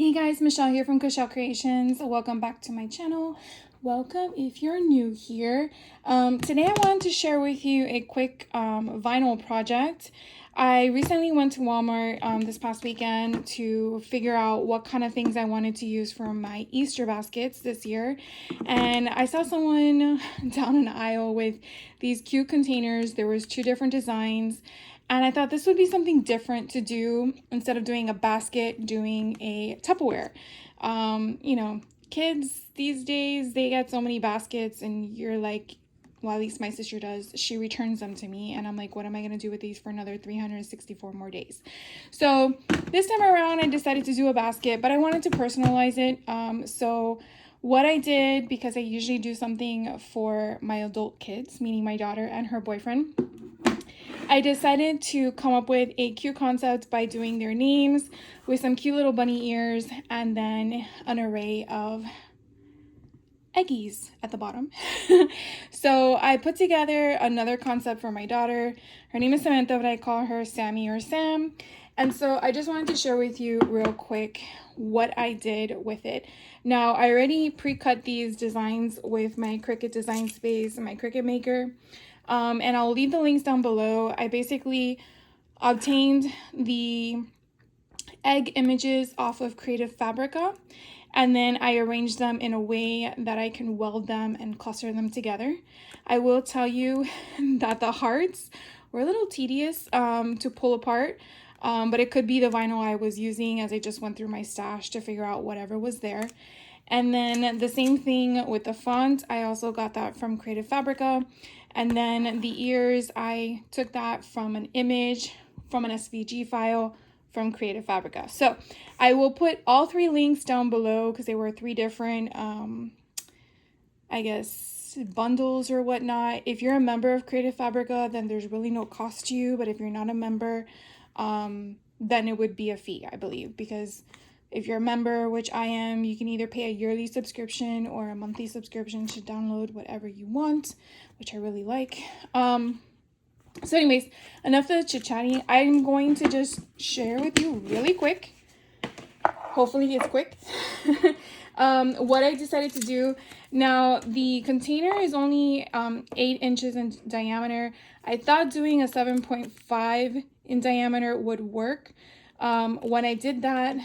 Hey guys, Michelle here from Kushelle Creations. Welcome back to my channel. Welcome if you're new here. Today I wanted to share with you a quick vinyl project. I recently went to Walmart this past weekend to figure out what kind of things I wanted to use for my Easter baskets this year. And I saw someone down an aisle with these cute containers. There was two different designs. And I thought this would be something different to do instead of doing a basket, doing a Tupperware. Kids these days, they get so many baskets and you're like, well, at least my sister does. She returns them to me and I'm like, what am I going to do with these for another 364 more days? So this time around, I decided to do a basket, but I wanted to personalize it. So what I did, because I usually do something for my adult kids, meaning my daughter and her boyfriend, I decided to come up with a cute concept by doing their names with some cute little bunny ears and then an array of eggies at the bottom. So I put together another concept for my daughter. Her name is Samantha, but I call her Sammy or Sam. And so I just wanted to share with you real quick what I did with it. Now, I already pre-cut these designs with my Cricut Design Space and my Cricut Maker. And I'll leave the links down below. I basically obtained the egg images off of Creative Fabrica, and then I arranged them in a way that I can weld them and cluster them together. I will tell you that the hearts were a little tedious to pull apart, but it could be the vinyl I was using as I just went through my stash to figure out whatever was there. And then the same thing with the font. I also got that from Creative Fabrica. And then the ears, I took that from an image, from an SVG file from Creative Fabrica. So I will put all three links down below because they were three different, I guess, bundles or whatnot. If you're a member of Creative Fabrica, then there's really no cost to you. But if you're not a member, then it would be a fee, I believe, because if you're a member, which I am, you can either pay a yearly subscription or a monthly subscription to download whatever you want, which I really like. So anyways, enough of the chit-chatting. I'm going to just share with you really quick. Hopefully it's quick. What I decided to do. Now, the container is only 8 inches in diameter. I thought doing a 7.5 in diameter would work. When I did that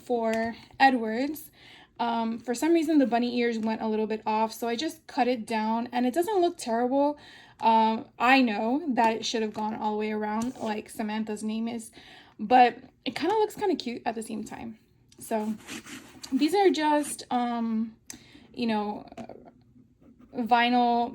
for Edward's, for some reason the bunny ears went a little bit off, so I just cut it down and it doesn't look terrible. I know that it should have gone all the way around like Samantha's name is, but it kind of looks kind of cute at the same time. So these are just vinyl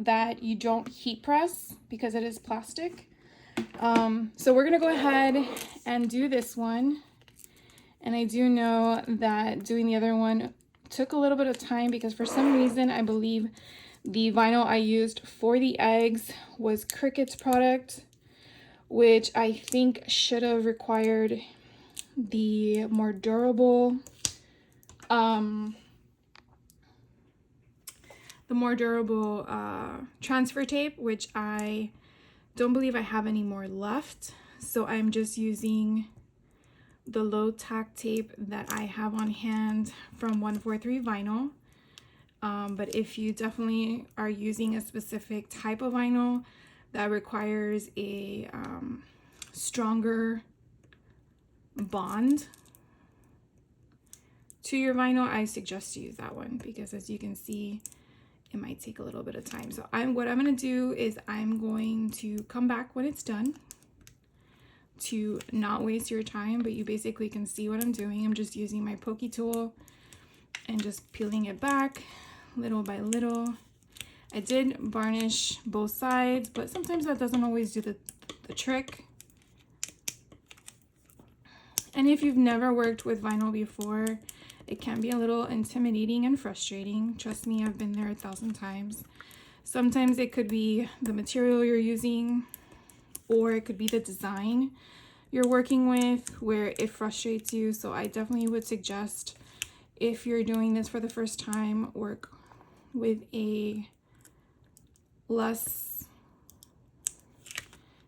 that you don't heat press because it is plastic. So we're gonna go ahead and do this one. And I do know that doing the other one took a little bit of time because for some reason I believe the vinyl I used for the eggs was Cricut's product, which I think should have required the more durable transfer tape, which I don't believe I have any more left. So I'm just using the low tack tape that I have on hand from 143 Vinyl. But if you definitely are using a specific type of vinyl that requires a stronger bond to your vinyl, I suggest to use that one because as you can see, it might take a little bit of time. So what I'm going to do is I'm going to come back when it's done to not waste your time, but you basically can see what I'm doing. I'm just using my pokey tool and just peeling it back little by little. I did varnish both sides, but sometimes that doesn't always do the trick. And if you've never worked with vinyl before, it can be a little intimidating and frustrating. Trust me, I've been there 1,000 times. Sometimes it could be the material you're using, or it could be the design you're working with where it frustrates you. So I definitely would suggest, if you're doing this for the first time, work with a less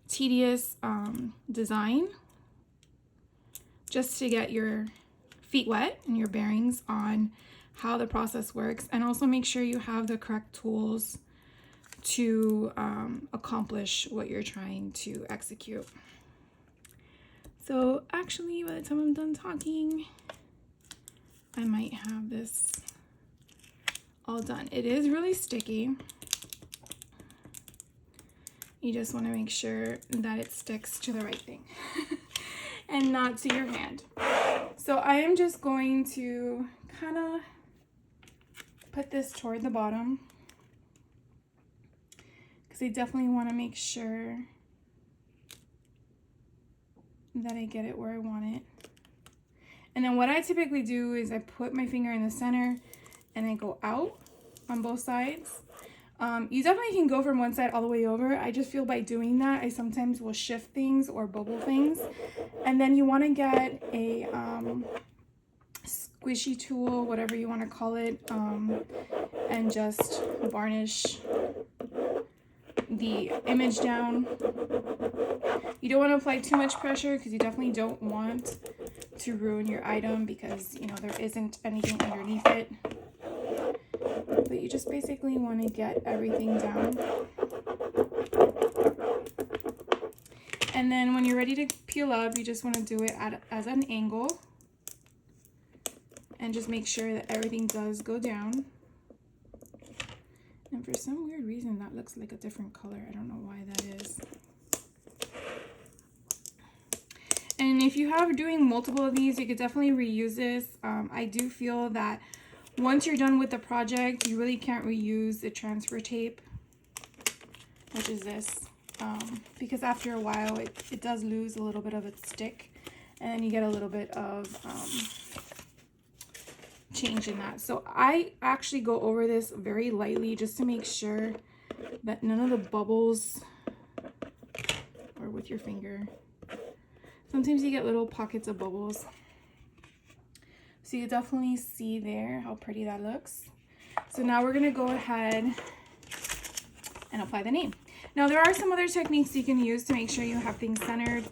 tedious design just to get your feet wet and your bearings on how the process works, and also make sure you have the correct tools to accomplish what you're trying to execute. So actually, by the time I'm done talking, I might have this all done. It is really sticky. You just want to make sure that it sticks to the right thing and not to your hand. So I am just going to kind of put this toward the bottom because I definitely want to make sure that I get it where I want it. And then what I typically do is I put my finger in the center and I go out on both sides. You definitely can go from one side all the way over. I just feel by doing that, I sometimes will shift things or bubble things. And then you want to get a squishy tool, whatever you want to call it, and just varnish the image down. You don't want to apply too much pressure because you definitely don't want to ruin your item because, you know, there isn't anything underneath it. But you just basically want to get everything down. And then when you're ready to peel up, you just want to do it as an angle. And just make sure that everything does go down. And for some weird reason, that looks like a different color. I don't know why that is. And if you have doing multiple of these, you could definitely reuse this. I do feel that once you're done with the project, you really can't reuse the transfer tape, which is this, because after a while, it does lose a little bit of its stick, and then you get a little bit of change in that. So I actually go over this very lightly just to make sure that none of the bubbles, or with your finger, sometimes you get little pockets of bubbles. So you definitely see there how pretty that looks. So now we're gonna go ahead and apply the name. Now there are some other techniques you can use to make sure you have things centered.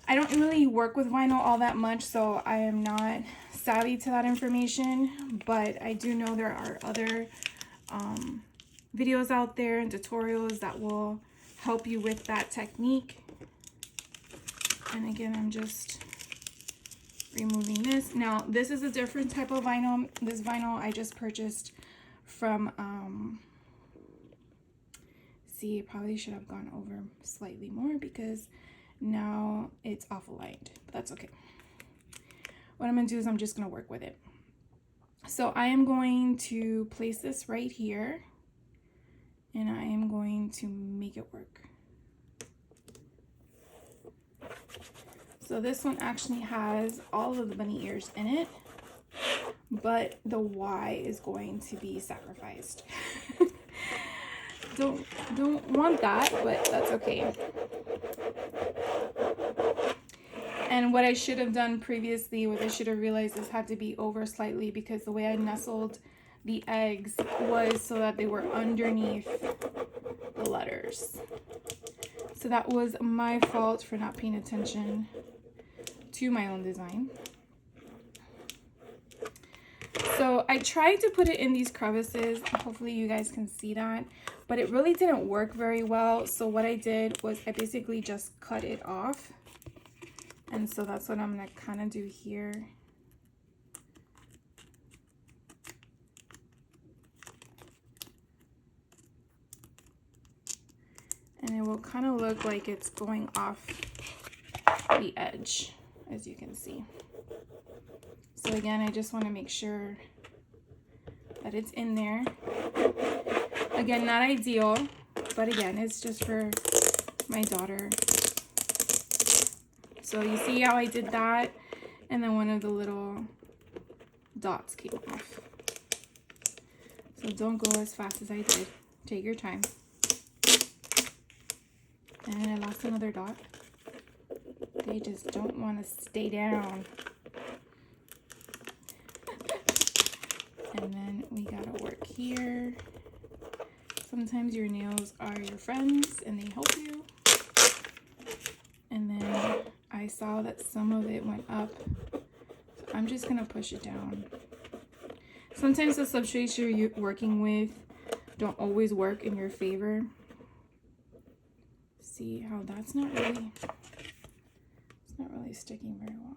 I don't really work with vinyl all that much, so I am not savvy to that information, but I do know there are other videos out there and tutorials that will help you with that technique. And again, I'm just removing this. Now, this is a different type of vinyl. This vinyl I just purchased from, see, probably should have gone over slightly more because now it's off aligned, but that's okay. What I'm gonna do is I'm just gonna work with it. So I am going to place this right here and I am going to make it work. So this one actually has all of the bunny ears in it, but the Y is going to be sacrificed. Don't want that, but that's okay. And what I should have done previously, what I should have realized, this had to be over slightly because the way I nestled the eggs was so that they were underneath the letters. So that was my fault for not paying attention to my own design. So I tried to put it in these crevices. Hopefully you guys can see that, but it really didn't work very well. So what I did was I basically just cut it off. And so that's what I'm gonna kind of do here. And it will kind of look like it's going off the edge, as you can see. So again, I just want to make sure that it's in there. Again, not ideal, but again, it's just for my daughter. So you see how I did that, and then one of the little dots came off. So don't go as fast as I did. Take your time. And I lost another dot. They just don't want to stay down. And then we gotta work here. Sometimes your nails are your friends and they help you. And then I saw that some of it went up, so I'm just gonna push it down. Sometimes the substrates you're working with don't always work in your favor. See how that's not really, it's not really sticking very well.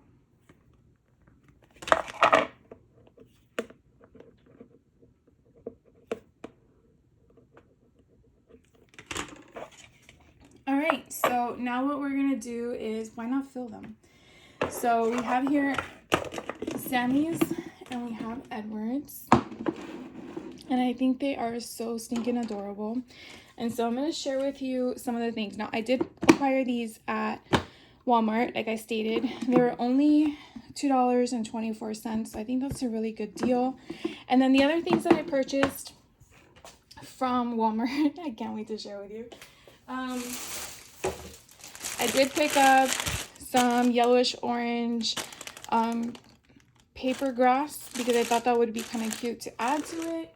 All right, so now what we're gonna do is, why not fill them? So we have here Sammy's and we have Edward's. And I think they are so stinking adorable. And so I'm going to share with you some of the things. Now, I did acquire these at Walmart, like I stated. They were only $2.24. So I think that's a really good deal. And then the other things that I purchased from Walmart, I can't wait to share with you. I did pick up some yellowish orange paper grass because I thought that would be kind of cute to add to it.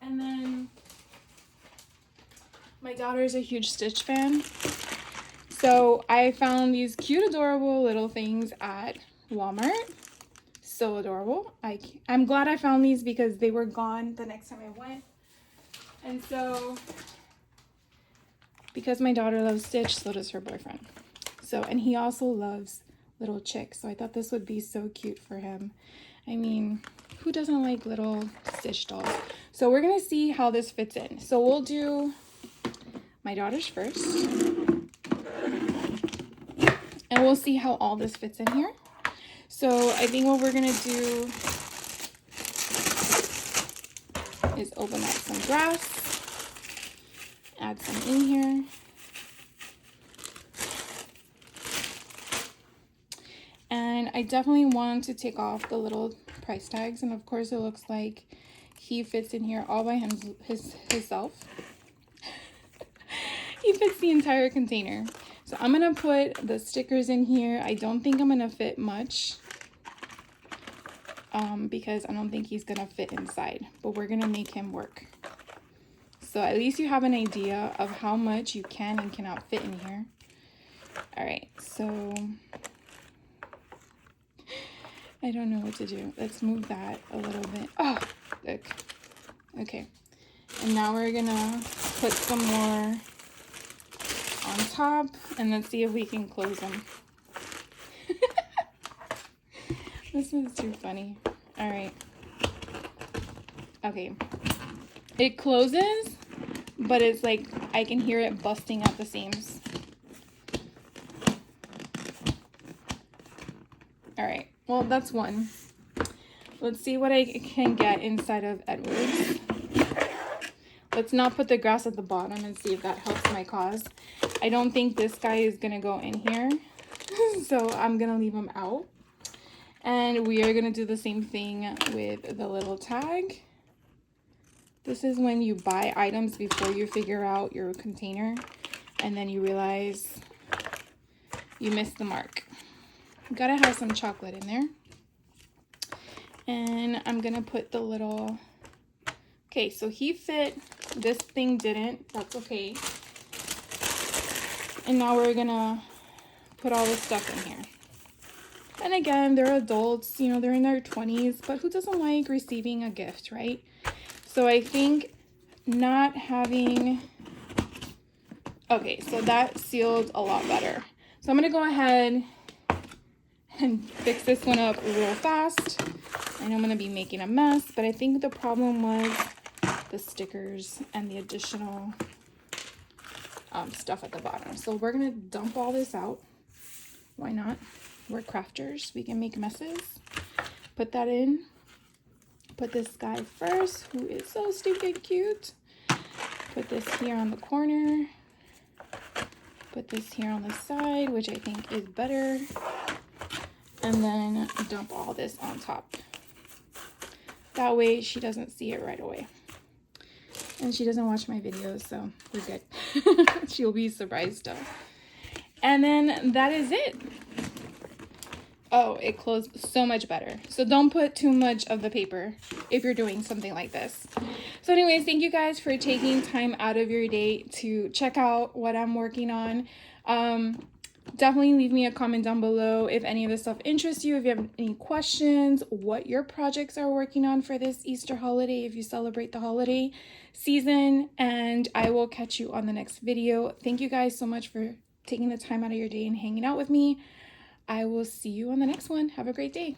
And then my daughter's a huge Stitch fan. So I found these cute, adorable little things at Walmart. So adorable. I'm glad I found these because they were gone the next time I went. And so, because my daughter loves Stitch, so does her boyfriend. So, and he also loves little chicks. So I thought this would be so cute for him. I mean, who doesn't like little Stitch dolls? So we're going to see how this fits in. So we'll do my daughter's first. And we'll see how all this fits in here. So I think what we're going to do is open up some grass. Add some in here. And I definitely want to take off the little price tags. And of course it looks like he fits in here all by himself. He fits the entire container. So I'm going to put the stickers in here. I don't think I'm going to fit much. Because I don't think he's going to fit inside. But we're going to make him work. So at least you have an idea of how much you can and cannot fit in here. Alright, so I don't know what to do. Let's move that a little bit. Oh, look. Okay. And now we're gonna put some more on top and let's see if we can close them. This is too funny. All right. Okay. It closes, but it's like I can hear it busting at the seams. All right. Well, that's one. Let's see what I can get inside of Edward's. Let's not put the grass at the bottom and see if that helps my cause. I don't think this guy is going to go in here. So I'm going to leave him out. And we are going to do the same thing with the little tag. This is when you buy items before you figure out your container. And then you realize you missed the mark. You gotta have some chocolate in there. And I'm gonna put the little... Okay, so he fit. This thing didn't. That's okay. And now we're gonna put all this stuff in here. And again, they're adults, you know, they're in their 20s, but who doesn't like receiving a gift, right? So I think not having... Okay, so that sealed a lot better. So I'm gonna go ahead and fix this one up real fast. I know I'm gonna be making a mess, but I think the problem was the stickers and the additional stuff at the bottom. So we're gonna dump all this out. Why not? We're crafters, we can make messes. Put that in. Put this guy first, who is so stinking cute. Put this here on the corner. Put this here on the side, which I think is better. And then dump all this on top. That way she doesn't see it right away. And she doesn't watch my videos, so we're good. She'll be surprised though. And then that is it. Oh, it closed so much better. So don't put too much of the paper if you're doing something like this. So anyways, thank you guys for taking time out of your day to check out what I'm working on. definitely leave me a comment down below if any of this stuff interests you, if you have any questions, what your projects are working on for this Easter holiday, if you celebrate the holiday season, and I will catch you on the next video. Thank you guys so much for taking the time out of your day and hanging out with me. I will see you on the next one. Have a great day.